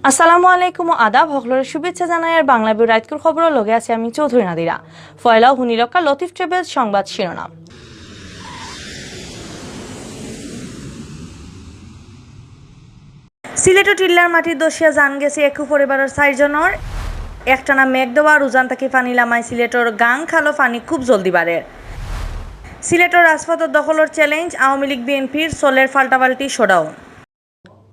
আসসালামু আলাইকুম ও আদাব হকলরে শুভেচ্ছা জানাই আর বাংলাভিউ রাইতকুর খবর লগে আছে আমি চৌধুরী নাদিরা ফয়লাও হুনিলকা লতিফ ট্রেভেলস সংবাদ শিরোনাম। সিলেটে টিল্লার মাটির দোষিয়া জান গেছে একু পরিবারের 4 জনের একটানা মেঘ দেওয়া রুজান থেকে পানি লামায় সিলেটর গাং খালো পানি খুব জলদি বাড়ে। সিলেটর রাজপথের দখলের চ্যালেঞ্জ আওয়ামী লীগ বিএনপির চলের ফাল্টাপাল্টি শোডাউন।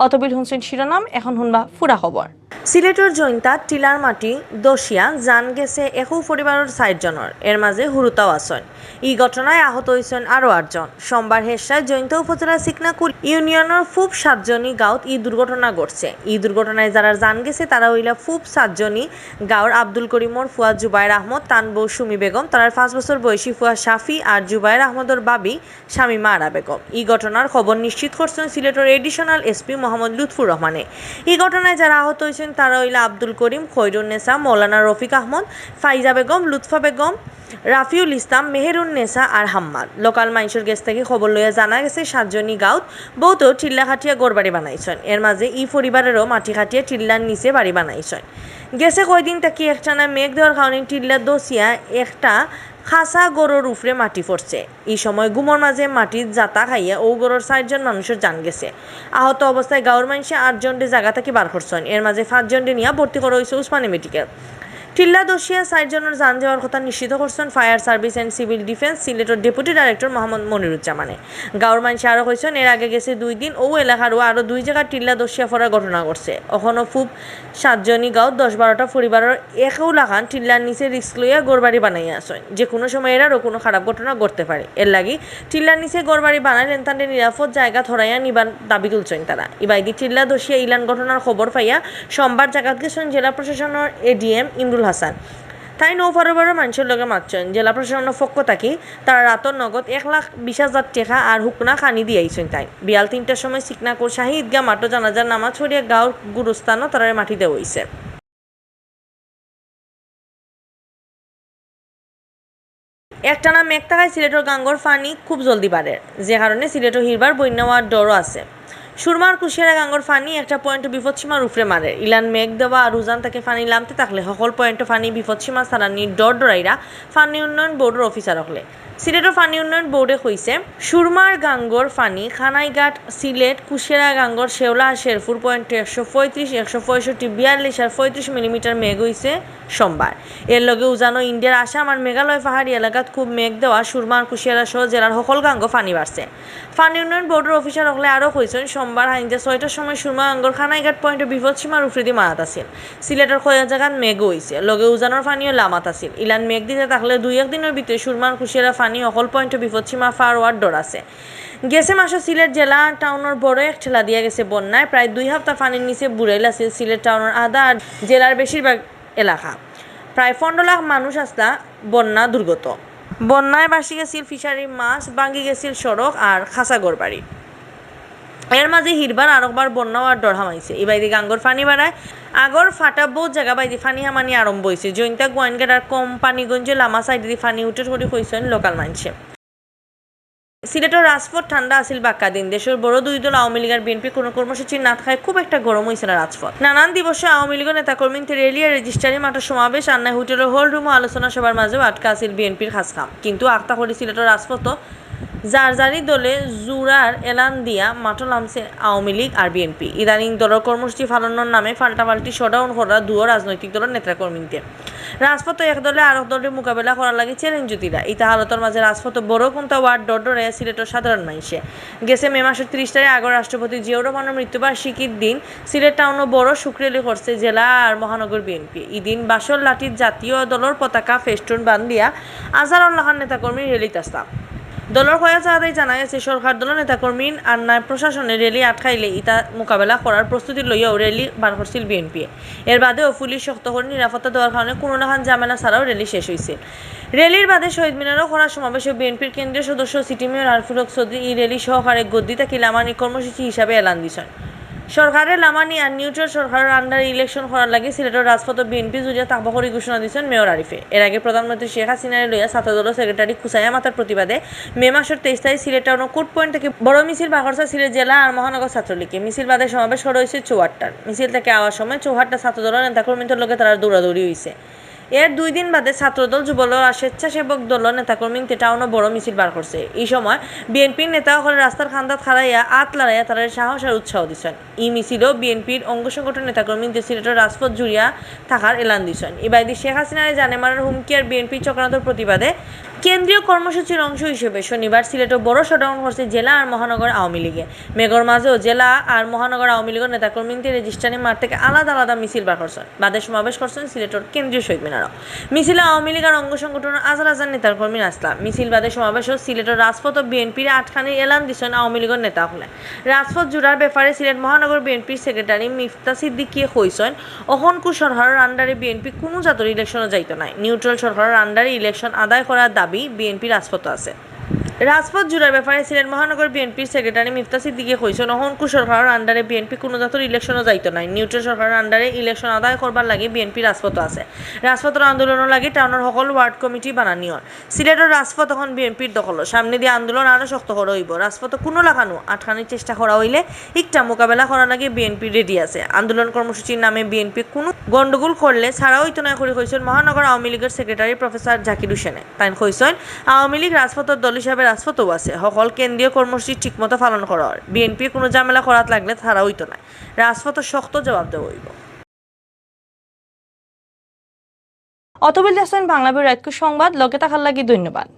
অতবির হোসেন শিরোনাম এখন শুনবা ফুরা খবর। সিলেটর জৈন্তা টিলার মাটি দোষিয়া জান গেছে একু পরিবারের 4 জনের এর মাঝে হুরুতাও আছেন। এই ঘটনায় আহত হয়েছেন আরও 8 জন। সোমবার হেসায় জৈন্তা উপজেলার সিকনাকুল ইউনিয়নের ফুব 7 জনই গাঁৱত এই দুর্ঘটনা ঘটছে। এই দুর্ঘটনায় যারা জান গেছে তারা হইলা ফুব 7 জনই গাঁৱৰ আব্দুল করিমর ফুয়া জুবাইর আহমদ তানবউ সুমি বেগম তার 5 বছর বয়সী ফুয়া শাফি আর জুবাইর আহমদের বাবি শামিমা আরা বেগম। এই ঘটনার খবর নিশ্চিত করছেন সিলেটের এডিশনাল এসপি মোহাম্মদ লুৎফুর রহমানে। এই ঘটনায় যারা আহত হয়েছেন তারা হইলা আব্দুল করিম, খৈরুন্নেসা, মৌলানা রফিক আহমদ, ফাইজা বেগম, লুৎফা বেগম, রাফিউল ইসলাম, মেহেরুন্নেসা আর হাম্মাদ। লোকাল মাইন্সের গেছ থেকে খবর লইয়া জানা গেছে 7 জনই গাঁৱত বউতো টিল্লা খাটিয়া গড়বাড়ি বানাইছেন। এর মাঝে ই পরিবারেরও মাটি খাটিয়া টিল্লার নিচে বাড়ি বানাইছেন। গেছে কয়দিন তাকি একটানা মেঘ দেওয়ার কারণে টিল্লা দোষিয়া একটা খাসা গরুর উপরে মাটি পড়ছে। এই সময় গুমর মাঝে মাটির জাতা খাইয়া ও গরুর 4 জন মানুষের জান গেছে। আহত অবস্থায় গাঁৱৰ মানুষে 8 জনকে জায়গা থেকে বার করছেন। এর মাঝে 5 জনকে নিয়ে ভর্তি করা হয়েছে উসমানী মেডিকেল। টিল্লা দোষিয়া 4 জনের জান যাওয়ার কথা নিশ্চিত করছেন fire service and civil defence সিলেটের ডেপুটি ডাইরেক্টর মোহাম্মদ মনিরুজ্জামানে। গাঁৱৰ মানুষে আরও হয়েছেন এর আগে গেছে 2 দিন ও এলাকারও আরও 2 জায়গায় টিল্লা দোষিয়া ফরার ঘটনা ঘটছে। এখনও খুব 7 জনই গাঁৱত 10-12টা পরিবারের একও লাগান টিল্লার নিচে রিস্ক লইয়া গড়বাড়ি বানাইয়া আসেন। যে কোনো সময় এরারও কোনো খারাপ ঘটনা ঘটতে পারে। এর লাগি টিল্লার নিচে গড়বাড়ি বানাইলেন তাদের নিরাপদ জায়গা ধরাইয়া নিবার দাবি তুলছেন তারা। ইবাইদি টিল্লা দোষিয়া ইলান ঘটনার খবর পাইয়া সোমবার জাগাত গেছেন জেলা প্রশাসনের এডিএম ইমরুল হাসান। তাই নৌপরিবারের মানুষের লগে মাতছেন। জেলা প্রশাসনের পক্ষ থাকি তারা রাতর নগদ 1,20,000 টাকা আর হুকনা খানি দিয়েছেন। তাই বিয়াল 3টার সময় সিকনাকুর শাহী ঈদগাহ মাঠে জানাজার নামাজ ছড়িয়া গাঁৱৰ গুরুস্থানও তারা মাটি দেওয়া হয়েছে। একটানা মেঘ থাকায় সিলেটের গাঙ্গর পানি খুব জলদি বাড়ে, যে কারণে সিলেটের হিরবার বন্যা হওয়ার ডরও আছে। সুরমার কুশিয়ারা গাঙ্গর পানি একটা পয়েন্ট বিপদসীমার উপরে মারে। ইলান মেঘ দেওয়া আর উজান থেকে পানি নামতে থাকলে সকল পয়েন্ট পানি বিপদসীমা ছাড়ানি ডরাইরা পানি উন্নয়ন বোর্ডের অফিসার হলে। সিলেটের পানি উন্নয়ন বোর্ডে কইছে সুরমার গাঙ্গর পানি খানাইঘাট, সিলেট, কুশিয়ারা গাঙ্গর শেওলা আর শেরপুর পয়েন্টে 135, 165, 42 আর 35 মিলিমিটার মেঘ হয়েছে সোমবার। এর লগে উজানো ইন্ডিয়ার আসাম আর মেঘালয় পাহাড়ি এলাকাত খুব মেঘ দেওয়া সুরমার কুশিয়ারা সহ জেলার সকল গাঙ্গ পানি বাড়ছে। পানি উন্নয়ন বোর্ডের অফিসার হলে আরও কইছেন সোমবার হাইন্দে 6টার সময় সুরমা গাঙ্গর খানাইঘাট পয়েন্টে বিপদসীমার উপরে মারাত আছিল। সিলেটের কয়েক জায়গাত মেঘ হয়েছে, লগে উজানোর পানিও লামাত আছিল। ইলান মেঘ দিতে থাকলে 2-1 দিনের ভিতরে সুরমার কুশিয়ারা পানি অকল পয়েন্টে বিপদসীমা পার হওয়ার ডর আছে। গেছে মাসে সিলেট জেলা টাউনের বড় এক ঠেলা দিয়া গেছে বন্যায়। প্রায় 2 সপ্তাহ পানির নিচে বুড়াইল আছে সিলেট টাউনের আধা আর জেলার বেশিরভাগ এলাকা। প্রায় 15 লাখ মানুষ আসলা বন্যা দুর্গত। বন্যায় ভাসি গেছিল ফিশারি মাছ, ভাঙ্গি গেছিল সড়ক আর খাসা গড়বাড়ি। এর মাঝে হিরবার আরেকবার বন্যা আর ডর হামাইছে। এবাইদি গাঙ্গর পানি বাড়ায় আগর ফাটা বহুত জায়গা বাইদি পানি হামানি আরম্ভ হয়েছে। জৈন্তা গোয়াইনঘাট আর কোম্পানিগঞ্জে লামা সাইড দিয়ে পানি উঠে করে হয়েছেন লোকাল মানুষে। সিলেটের রাজপথ ঠান্ডা আছিল বাক্কা দিন। দেশের বড় 2 দল আওয়ামী লীগ আর বিএনপি কোনো কর্মসূচি না থাকায় খুব একটা গরম হয়েছে না রাজপথ। নানান দিবসে আওয়ামী লীগের নেতাকর্মী রেলি আর রেজিস্ট্রারি মাঠের সমাবেশ আর নাই হোটেলের হোল রুম ও আলোচনা সবার মাঝেও আটকা আছিল বিএনপির খাস কাম। কিন্তু আখতা করে সিলেটের রাজপথ জারজারি দলে জুরার এলান দিয়া মাঠে নামছে আওয়ামী লীগ আর বিএনপি। ইদানিং দলের কর্মসূচি পালনের নামে পাল্টাপাল্টি শোডাউন করা দুও রাজনৈতিক দলের নেতাকর্মীদের। রাজপথে এক দলে আরেক দলের মোকাবেলা করার লাগে চ্যালেঞ্জ জুতিরা। এই তাহালতর মাঝে রাজপথে বড় কোনটা ওয়ার্ড ডরে সিলেটের সাধারণ মানুষে। গেছে মে মাসের 30 তারিখ আগর রাষ্ট্রপতি জিয়াউর রহমানের মৃত্যুবার্ষিকীর দিন সিলেট টাউনও বড় শুক্রেলি করছে জেলা আর মহানগর বিএনপি। এই দিন বাসর লাঠির জাতীয় দলের পতাকা ফেস্টুন বান্ধিয়া আজহারুল্লাহর নেতাকর্মী রেলিতে আসতাম। দলের কয়েক জায়গায় জানা গেছে সরকার দলের নেতাকর্মী আর ন্যায় প্রশাসনের রেলি আটকাইলে ইতা মোকাবেলা করার প্রস্তুতি লইয়াও রেলি বার করছিল বিএনপি। এর বাদেও পুলিশ শক্ত করে নিরাপত্তা দেওয়ার কারণে কোনো না ঝামেলা ছাড়াও রেলি শেষ হয়েছে। রেলির বাদে শহীদ মিনারও করার সমাবেশে বিএনপির কেন্দ্রীয় সদস্য সিটি মেয়র আরফুল হক চৌধুরী এই রেলি সহকারে গদ্দি থেকে লামানি কর্মসূচি হিসাবে এলান দিয়েছেন। সরকারের লামানি আর নিউট্রাল সরকারের আন্ডারে ইলেকশন করার লাগে সিলেটের রাজপথ বিএনপি জুড়ে থাকবা করে ঘোষণা দিয়েছেন মেয়র আরিফে। এর আগে প্রধানমন্ত্রী শেখ হাসিনার লইয়া ছাত্রদল সেক্রেটারি খুসাইয়া মাতার প্রতিবাদে মে মাসের 23 তারিখ সিলেট টাউন কোর্ট পয়েন্ট থেকে বড় মিছিল বাগড়া সিলেট জেলা আর মহানগর ছাত্রলীগে মিছিল বাদে সমাবেশ করা হয়েছে চৌহাট্টার। মিছিল থেকে আওয়ার সময় চৌহাট্টা ছাত্রদলের নেতাকর্মীদের লোকে তারা দৌড়াদৌড়ি হয়েছে। এর 2 দিন বাদে ছাত্রদল যুবদল আর স্বেচ্ছাসেবক দল নেতাকর্মী টাউনও বড় মিছিল বার করছে। এই সময় বিএনপির নেতা হলে রাস্তার খান্দাত খাড়াইয়া আত লড়াইয়া তারা সাহস আর উৎসাহ দিচ্ছেন। এই মিছিলও বিএনপির অঙ্গ সংগঠন নেতাকর্মী সিলেটের রাজপথ জুড়িয়া থাকার এলান দিচ্ছেন। এবারে শেখ হাসিনার জানে মারার হুমকি আর বিএনপি চক্রান্তের প্রতিবাদে কেন্দ্রীয় কর্মসূচির অংশ হিসেবে শনিবার সিলেটে বড় শটডাউন করছে জেলা আর মহানগর আওয়ামী লীগে। মেঘর মাঝেও জেলা আর মহানগর আওয়ামী লীগের নেতাকর্মীদের রেজিস্ট্রারি মাঠ থেকে আলাদা আলাদা মিছিল বার করছেন। বাদে সমাবেশ করছেন সিলেটের কেন্দ্রীয় শহীদ মিনারও। মিছিলে আওয়ামী লীগ আর অঙ্গ সংগঠনের হাজার হাজার নেতাকর্মী আসলা। মিছিল বাদে সমাবেশ সিলেটের রাজপথ ও বিএনপির আটখানি এলান দিচ্ছেন আওয়ামী লীগের নেতা হলে। রাজপথ জোড়ার ব্যাপারে সিলেট মহানগর বিএনপির সেক্রেটারি মিফতা সিদ্দিকী কইছেন, অহনকু সরকারের আন্ডারে বিএনপি কোনো জাতীয় ইলেকশনও যাইতো নাই। নিউট্রাল সরকারের আন্ডারে ইলেকশন আদায় করার দাবি বিএনপি রাজপথ আছে। রাজপথ জোড়ার ব্যাপারে সিলেট মহানগর বিএনপির সেক্রেটারি মিফতা সিদ্দিকী কইছেন, অহনকু সরকারের আন্ডারে বিএনপি কোনো জাতীয় ইলেকশনও যাইতো নাই। নিউট্রাল সরকারের আন্ডারে ইলেকশন আদায় করবার লাগে বিএনপি রাজপথ আছে। রাজপথের আন্দোলনের লাগে টাউনের সকল ওয়ার্ড কমিটি বানানিও। সিলেটের রাজপথ এখন বিএনপির দখল। সামনে দিয়ে আন্দোলন আরও শক্ত করা হইব। রাজপথ কোনো লাগানো আটখানির চেষ্টা করা হইলে একটা মোকাবেলা করার লাগে বিএনপি রেডি আছে। আন্দোলন কর্মসূচির নামে বিএনপি কোনো গন্ডগোল করলে ছাড়া হইতো না করে কইছেন মহানগর আওয়ামী লীগের সেক্রেটারি প্রফেসর জাকির হোসেনে। তাই কইছেন আওয়ামী লীগ রাজপথের দল হিসাবে রাজপথও আছে। সকল কেন্দ্রীয় কর্মসূচি ঠিকমতো পালন করা হয়। বিএনপি কোনো ঝামেলা করাত লাগলে ছাড়া হইতো না। রাজপথের শক্ত জবাব দেওয়া হইব। অতবিল দেখছেন বাংলাভিউ রাইতকু সংবাদ লগে থাকার লাগি ধন্যবাদ।